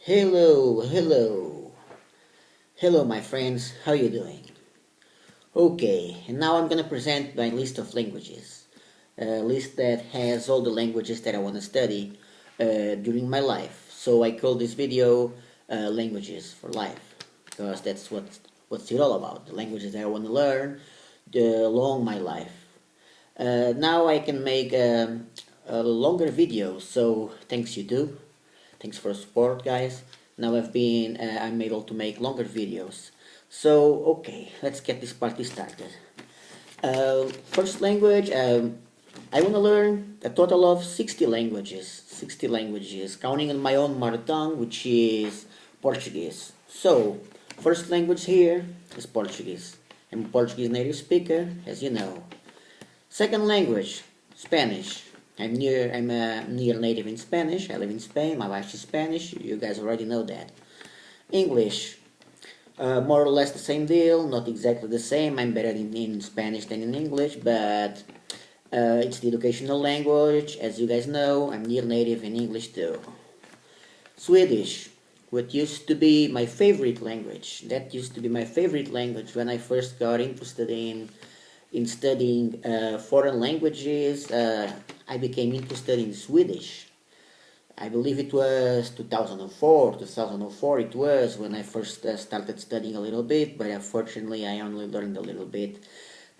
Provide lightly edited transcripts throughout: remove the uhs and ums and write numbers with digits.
Hello, my friends. How you doing? Okay, and now I'm gonna present my list of languages. A list that has all the languages that I want to study during my life. So I call this video "Languages for Life" because that's what's it all about. The languages that I want to learn along my life. Now I can make a longer video. So thanks YouTube. Thanks for support, guys. Now I'm able to make longer videos. So okay, let's get this party started. First language, I want to learn a total of 60 languages. 60 languages, counting on my own mother tongue, which is Portuguese. So, first language here is Portuguese. I'm a Portuguese native speaker, as you know. Second language, Spanish. I'm a near native in Spanish. I live in Spain. My wife is Spanish. You guys already know that. English, more or less the same deal. Not exactly the same. I'm better in Spanish than in English, but it's the educational language. As you guys know, I'm near native in English too. Swedish, what used to be my favorite language. That used to be my favorite language when I first got interested in studying foreign languages. I became interested in Swedish. I believe it was 2004 it was when I first started studying a little bit, but unfortunately I only learned a little bit.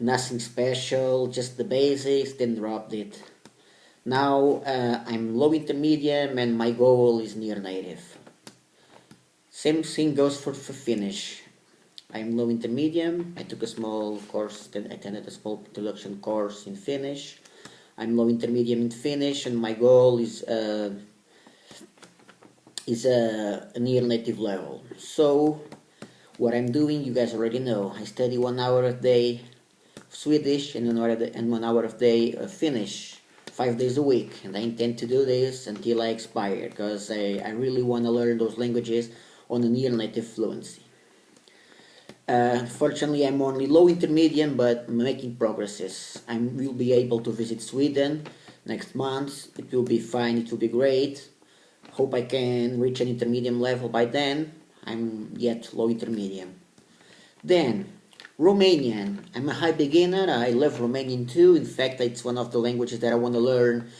Nothing special, just the basics, then dropped it. Now I'm low intermediate and my goal is near native. Same thing goes for Finnish. I'm low intermediate. I took a small course, I attended a small introduction course in Finnish. I'm low intermediate in Finnish, and my goal is a near native level. So what I'm doing, you guys already know. I study 1 hour a day Swedish and 1 hour a day Finnish, 5 days a week, and I intend to do this until I expire because I really want to learn those languages on a near native fluency. Fortunately, I'm only low intermediate, but making progresses. I will be able to visit Sweden next month. It will be fine. It will be great. Hope I can reach an intermediate level by then. I'm yet low intermediate. Then, Romanian. I'm a high beginner. I love Romanian too. In fact, it's one of the languages that I want to learn.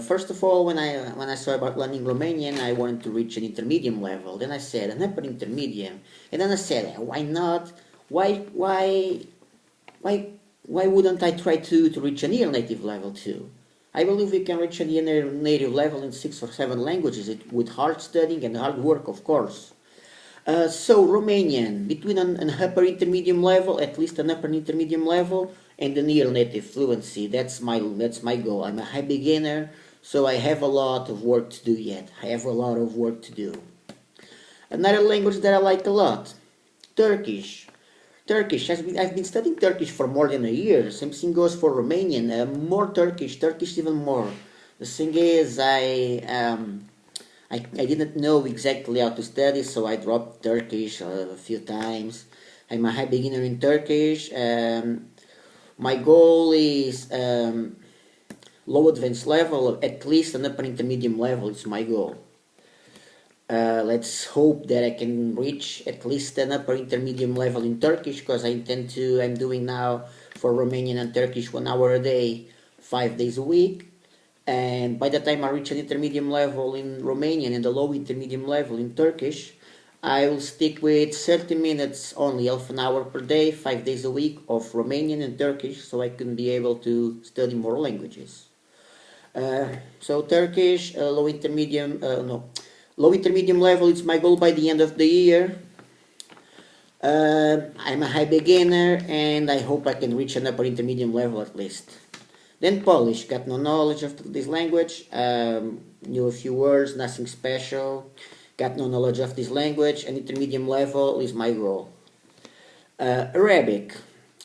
First of all, when I saw about learning Romanian, I wanted to reach an intermediate level. Then I said an upper intermediate, and then I said, why not? Why wouldn't I try to reach a near native level too? I believe we can reach a near native level in 6 or 7 languages, with hard studying and hard work, of course. So Romanian, between an upper intermediate level, at least an upper intermediate level, and the near native fluency. That's my goal. I'm a high beginner, so I have a lot of work to do yet. I have a lot of work to do. Another language that I like a lot, Turkish. Turkish. I've been studying Turkish for more than a year. Same thing goes for Romanian. More Turkish even more. The thing is, I didn't know exactly how to study, so I dropped Turkish a few times. I'm a high beginner in Turkish. My goal is low advanced level, at least an upper intermediate level is my goal. Let's hope that I can reach at least an upper intermediate level in Turkish, because I'm doing now for Romanian and Turkish 1 hour a day, 5 days a week. And by the time I reach an intermediate level in Romanian and a low intermediate level in Turkish, I will stick with 30 minutes only, half an hour per day, 5 days a week of Romanian and Turkish, so I can be able to study more languages. So Turkish, low intermediate level is my goal by the end of the year. I'm a high beginner, and I hope I can reach an upper intermediate level at least. Then Polish, got no knowledge of this language, knew a few words, nothing special. Got no knowledge of this language, and intermediate level is my goal. Arabic.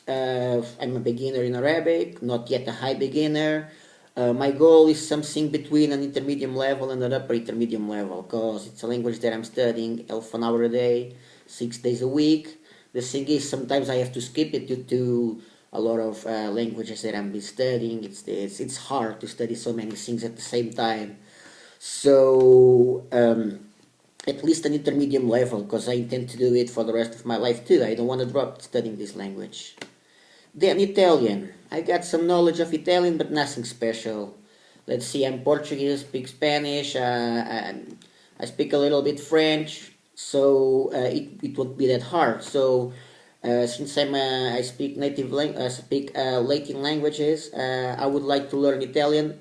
I'm a beginner in Arabic, not yet a high beginner. My goal is something between an intermediate level and an upper intermediate level, because it's a language that I'm studying half an hour a day, 6 days a week. The thing is, sometimes I have to skip it due to a lot of languages that I'm studying. It's hard to study so many things at the same time. So at least an intermediate level, because I intend to do it for the rest of my life too. I don't want to drop studying this language. Then Italian. I got some knowledge of Italian, but nothing special. Let's see, I'm Portuguese, speak Spanish, I speak a little bit French, so it won't be that hard. So since I speak Latin languages, I would like to learn Italian,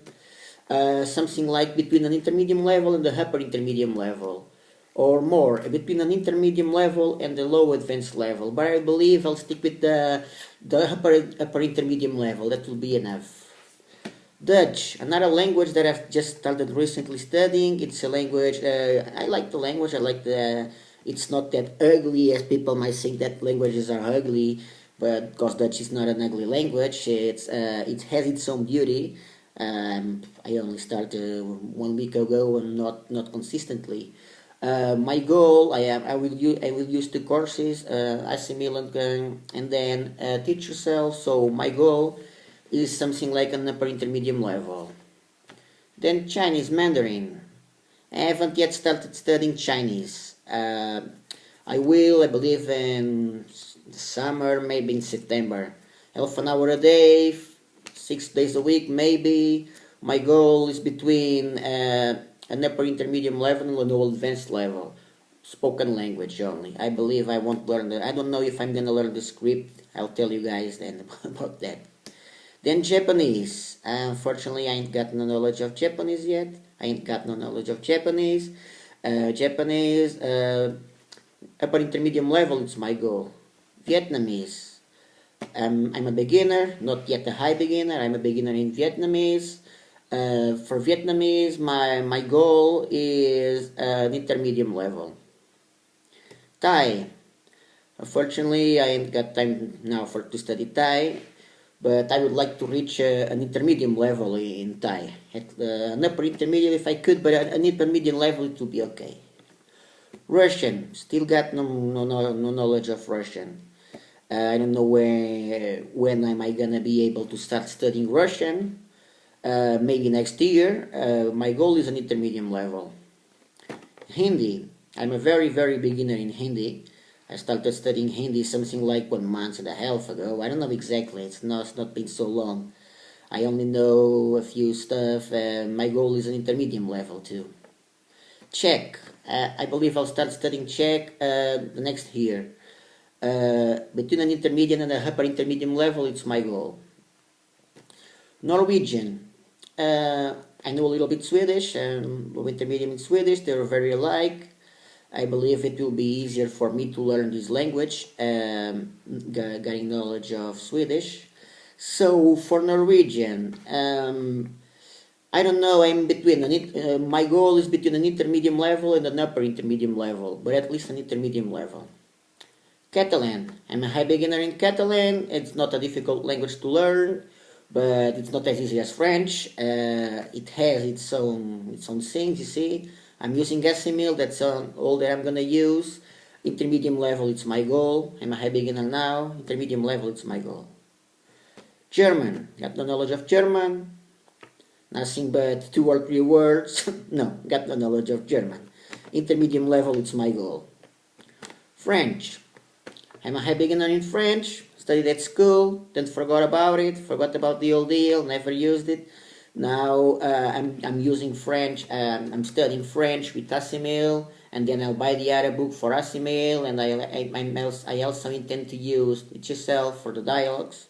something like between an intermediate level and the upper intermediate level, or more, between an intermediate level and the low advanced level. But I believe I'll stick with the upper intermediate level. That will be enough. Dutch, another language that I've just started recently studying. It's a language, I like the language, it's not that ugly as people might think that languages are ugly, but because Dutch is not an ugly language, it has its own beauty. I only started 1 week ago and not consistently. My goal, I will use 2 courses, assimilate and then teach yourself. So my goal is something like an upper intermediate level. Then Chinese Mandarin. I haven't yet started studying Chinese. I will, I believe, in the summer, maybe in September. Half an hour a day, 6 days a week, maybe. My goal is between an upper intermediate level and a low advanced level. Spoken language only. I believe I won't learn I don't know if I'm gonna learn the script. I'll tell you guys then about that. Then Japanese. Unfortunately, I ain't got no knowledge of Japanese yet. Japanese, upper intermediate level, it's my goal. Vietnamese. I'm a beginner, not yet a high beginner. I'm a beginner in Vietnamese. For Vietnamese, my goal is an intermediate level. Thai. Unfortunately, I ain't got time now to study Thai, but I would like to reach an intermediate level in Thai. An upper intermediate if I could, but an intermediate level it would be okay. Russian. Still got no knowledge of Russian. I don't know when am I gonna be able to start studying Russian. Maybe next year. My goal is an intermediate level. Hindi. I'm a very beginner in Hindi. I started studying Hindi something like 1.5 months ago. I don't know exactly. It's not been so long. I only know a few stuff. My goal is an intermediate level too. Czech. I believe I'll start studying Czech the next year. Between an intermediate and a upper intermediate level, it's my goal. Norwegian. I know a little bit Swedish, low intermediate in Swedish. They're very alike. I believe it will be easier for me to learn this language, getting knowledge of Swedish. So for Norwegian, I don't know. I'm between my goal is between an intermediate level and an upper intermediate level, but at least an intermediate level. Catalan. I'm a high beginner in Catalan. It's not a difficult language to learn, but it's not as easy as French. It has its own things. You see. I'm using Assimil, that's all that I'm gonna use. Intermediate level, it's my goal. I'm a high beginner now. Intermediate level, it's my goal. German, got no knowledge of German. Nothing but 2 or 3 words. No, got no knowledge of German. Intermediate level, it's my goal. French, I'm a high beginner in French. Studied at school, then forgot about it. Forgot about the old deal, never used it. Now I'm using French. I'm studying French with Assimil, and then I'll buy the other book for Assimil, and I also intend to use It Yourself for the dialogues.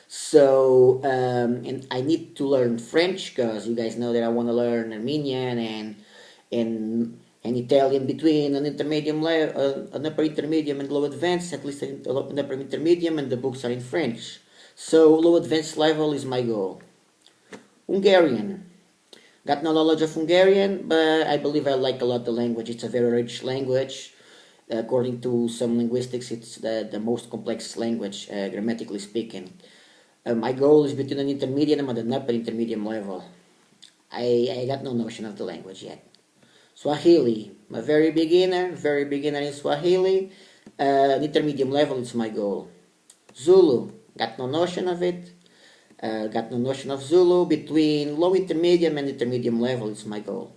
So and I need to learn French because you guys know that I want to learn Armenian and Italian between an intermediate level, an upper intermediate and low advanced, at least an upper intermediate, and the books are in French. So low advanced level is my goal. Hungarian. Got no knowledge of Hungarian, but I believe I like a lot the language. It's a very rich language. According to some linguistics, it's the most complex language, grammatically speaking. My goal is between an intermediate and an upper intermediate level. I got no notion of the language yet. Swahili. I'm a very beginner in Swahili. Intermediate level is my goal. Zulu. Got no notion of it. Got no notion of Zulu. Between low intermediate and intermediate level is my goal.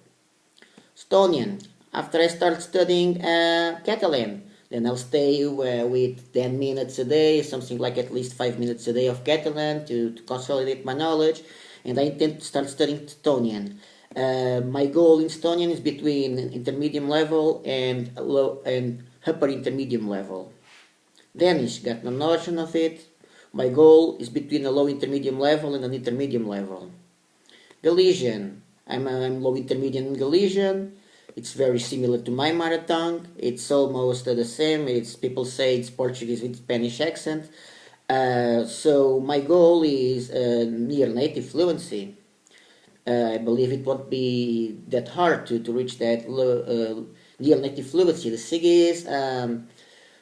Estonian. after I start studying Catalan. Then I'll stay with 10 minutes a day, something like at least 5 minutes a day of Catalan to consolidate my knowledge. And I intend to start studying Estonian. My goal in Estonian is between intermediate level and upper intermediate level. Danish, got no notion of it. My goal is between a low intermediate level and an intermediate level. Galician, I'm low intermediate in Galician. It's very similar to my mother tongue. It's almost the same. People say it's Portuguese with Spanish accent. So my goal is near native fluency. I believe it won't be that hard to reach that near native fluency. The thing is,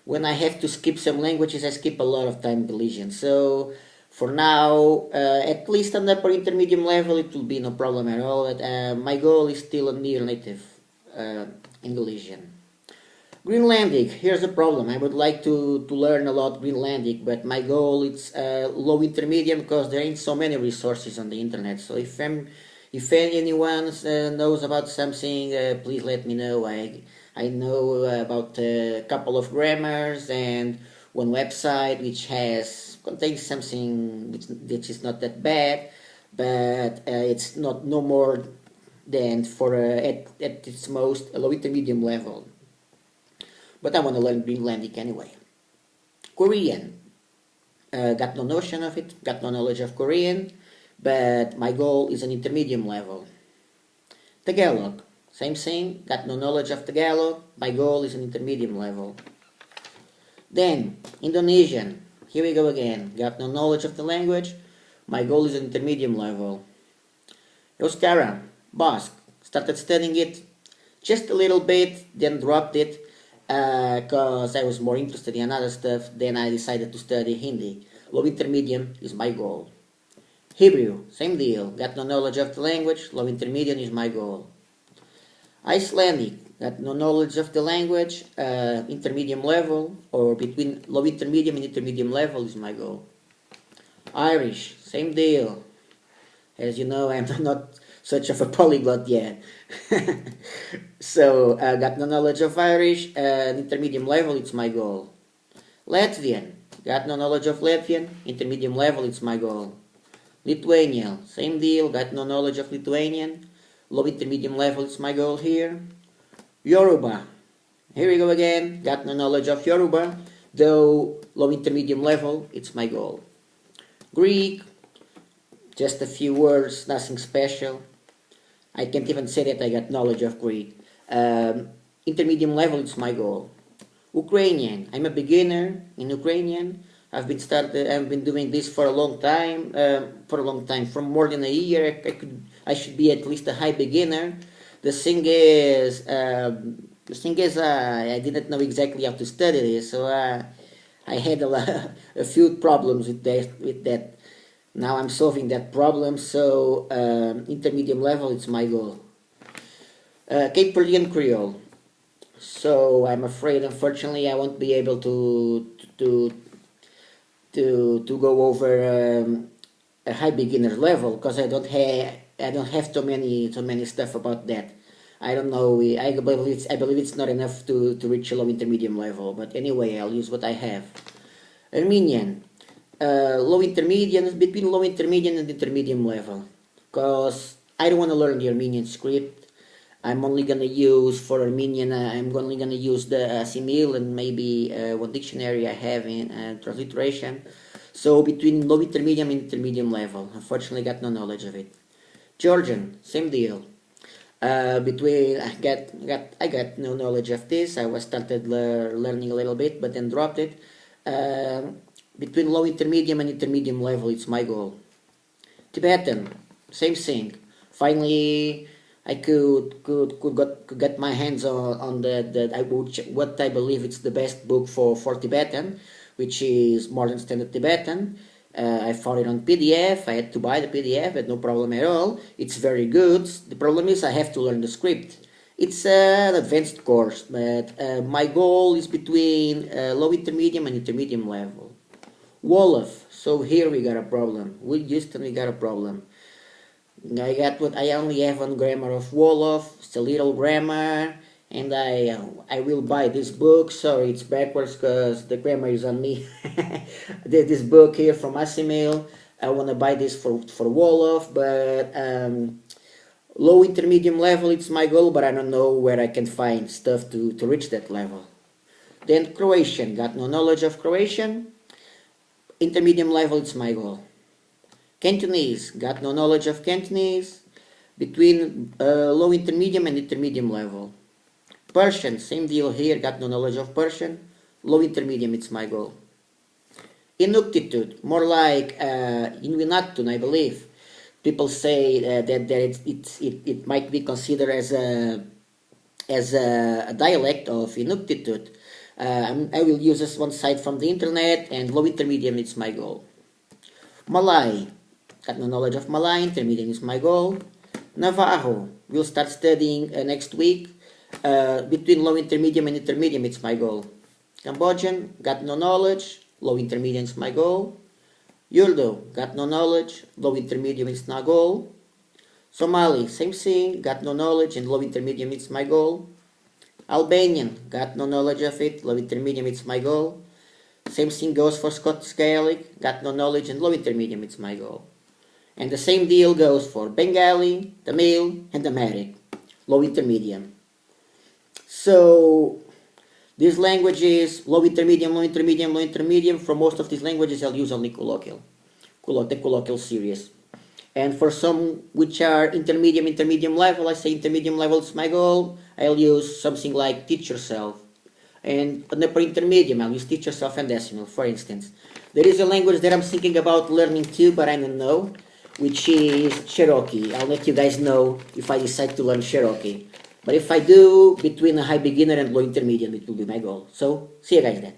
when I have to skip some languages, I skip a lot of time Galician. So for now, at least on the upper intermediate level, it will be no problem at all. But, my goal is still a near native in Galician. Greenlandic, here's the problem. I would like to learn a lot Greenlandic, but my goal is low intermediate because there ain't so many resources on the internet. So if anyone knows about something, please let me know. I know about a couple of grammars and one website which contains something which is not that bad, but it's not no more than for at its most a low intermediate level. But I want to learn Greenlandic anyway. Korean, got no notion of it, got no knowledge of Korean, but my goal is an intermediate level. Tagalog, same thing, got no knowledge of Tagalog, my goal is an intermediate level. Then, Indonesian, here we go again, got no knowledge of the language, my goal is an intermediate level. Euskara, Basque, started studying it just a little bit, then dropped it because I was more interested in other stuff. Then I decided to study Hindi. Low intermediate is my goal. Hebrew, same deal, got no knowledge of the language, low intermediate is my goal. Icelandic, got no knowledge of the language, intermediate level, or between low intermediate and intermediate level is my goal. Irish, same deal. As you know, I'm not such of a polyglot yet. So, got no knowledge of Irish, intermediate level, it's my goal. Latvian, got no knowledge of Latvian, intermediate level, it's my goal. Lithuanian, same deal, got no knowledge of Lithuanian, low intermediate level, it's my goal here. Yoruba, here we go again, got no knowledge of Yoruba, though low intermediate level, it's my goal. Greek, just a few words, nothing special. I can't even say that I got knowledge of Greek. Intermediate level is my goal. Ukrainian, I'm a beginner in Ukrainian. I've been doing this for a long time. For more than a year. I should be at least a high beginner. The thing is, I didn't know exactly how to study this, so I had a few problems with that. Now I'm solving that problem, so intermediate level is my goal. Cape Verdean Creole. So I'm afraid, unfortunately, I won't be able to go over a high beginner level because I don't have too many stuff about that. I don't know. I believe it's not enough to reach a low intermediate level. But anyway, I'll use what I have. Armenian. Low intermediate, between low intermediate and intermediate level, because I don't want to learn the Armenian script. I'm only gonna use for Armenian. I'm only gonna use the simil and maybe one dictionary I have in transliteration. So between low intermediate and intermediate level, unfortunately, got no knowledge of it. Georgian, same deal. I got no knowledge of this. I was started learning a little bit, but then dropped it. Between low intermediate and intermediate level, it's my goal. Tibetan, same thing. Finally, I could get my hands on what I believe it's the best book for Tibetan, which is Modern Standard Tibetan. I found it on PDF. I had to buy the PDF, but no problem at all. It's very good. The problem is I have to learn the script. It's an advanced course, but my goal is between low intermediate and intermediate level. Wolof. So here we got a problem. With Houston we got a problem. I only have one grammar of Wolof. It's a little grammar, and I will buy this book. Sorry, it's backwards because the grammar is on me. This book here from Asimil. I want to buy this for Wolof, but low intermediate level it's my goal, but I don't know where I can find stuff to reach that level. Then Croatian, got no knowledge of Croatian. Intermediate level it's my goal. Cantonese, got no knowledge of Cantonese. Between low intermediate and intermediate level. Persian, same deal here, got no knowledge of Persian. Low intermediate it's my goal. Inuktitut, more like Inuinnatun, I believe. People say that it might be considered as a dialect of Inuktitut. I will use this one site from the internet, and low intermediate is my goal. Malay, got no knowledge of Malay, intermediate is my goal. Navajo, we'll start studying next week. Between low intermediate and intermediate, it's my goal. Cambodian, got no knowledge, low intermediate is my goal. Urdu, got no knowledge, low intermediate is my goal. Somali, same thing, got no knowledge and low intermediate is my goal. Albanian, got no knowledge of it, low intermediate is my goal. Same thing goes for Scottish Gaelic, got no knowledge and low intermediate is my goal. And the same deal goes for Bengali, Tamil, and Amharic, low intermediate. So these languages, low intermediate, low intermediate, low intermediate, for most of these languages I'll use only colloquial, the colloquial series. And for some which are intermediate level, I say intermediate level is my goal, I'll use something like teach yourself. And on the pre-intermediate, I'll use teach yourself and decimal, for instance. There is a language that I'm thinking about learning too, but I don't know, which is Cherokee. I'll let you guys know if I decide to learn Cherokee. But if I do, between a high beginner and low intermediate, it will be my goal. So, see you guys then.